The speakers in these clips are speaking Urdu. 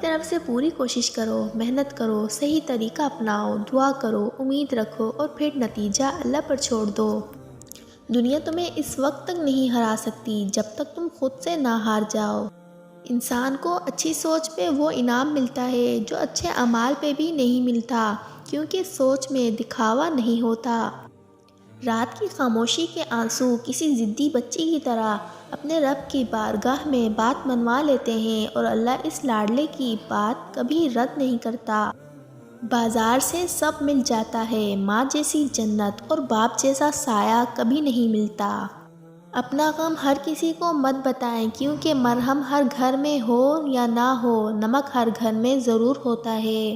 طرف سے پوری کوشش کرو، محنت کرو، صحیح طریقہ اپناؤ، دعا کرو، امید رکھو اور پھر نتیجہ اللہ پر چھوڑ دو۔ دنیا تمہیں اس وقت تک نہیں ہرا سکتی جب تک تم خود سے نہ ہار جاؤ۔ انسان کو اچھی سوچ پہ وہ انعام ملتا ہے جو اچھے اعمال پہ بھی نہیں ملتا، کیونکہ سوچ میں دکھاوا نہیں ہوتا۔ رات کی خاموشی کے آنسو کسی ضدی بچی کی طرح اپنے رب کی بارگاہ میں بات منوا لیتے ہیں اور اللہ اس لاڈلے کی بات کبھی رد نہیں کرتا۔ بازار سے سب مل جاتا ہے، ماں جیسی جنت اور باپ جیسا سایہ کبھی نہیں ملتا۔ اپنا غم ہر کسی کو مت بتائیں، کیونکہ مرہم ہر گھر میں ہو یا نہ ہو، نمک ہر گھر میں ضرور ہوتا ہے۔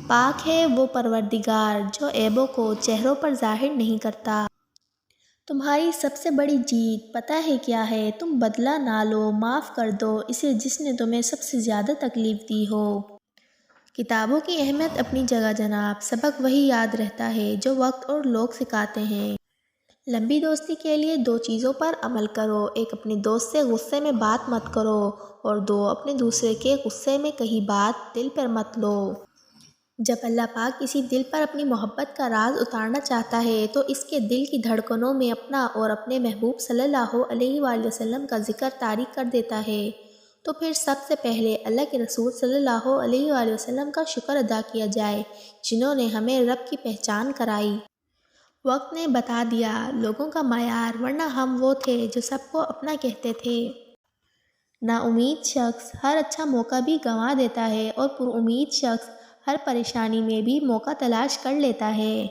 پاک ہے وہ پروردگار جو عیبوں کو چہروں پر ظاہر نہیں کرتا۔ تمہاری سب سے بڑی جیت پتہ ہے کیا ہے؟ تم بدلہ نہ لو، معاف کر دو اسے جس نے تمہیں سب سے زیادہ تکلیف دی ہو۔ کتابوں کی اہمیت اپنی جگہ جناب، سبق وہی یاد رہتا ہے جو وقت اور لوگ سکھاتے ہیں۔ لمبی دوستی کے لیے 2 چیزوں پر عمل کرو، 1 اپنے دوست سے غصے میں بات مت کرو اور 2 اپنے دوسرے کے غصے میں کہی بات دل پر مت لو۔ جب اللہ پاک کسی دل پر اپنی محبت کا راز اتارنا چاہتا ہے تو اس کے دل کی دھڑکنوں میں اپنا اور اپنے محبوب صلی اللہ علیہ وآلہ وسلم کا ذکر طاری کر دیتا ہے۔ تو پھر سب سے پہلے اللہ کے رسول صلی اللہ علیہ وآلہ وسلم کا شکر ادا کیا جائے، جنہوں نے ہمیں رب کی پہچان کرائی۔ وقت نے بتا دیا لوگوں کا معیار، ورنہ ہم وہ تھے جو سب کو اپنا کہتے تھے۔ نا امید شخص ہر اچھا موقع بھی گنوا دیتا ہے اور پر امید شخص ہر پریشانی میں بھی موقع تلاش کر لیتا ہے۔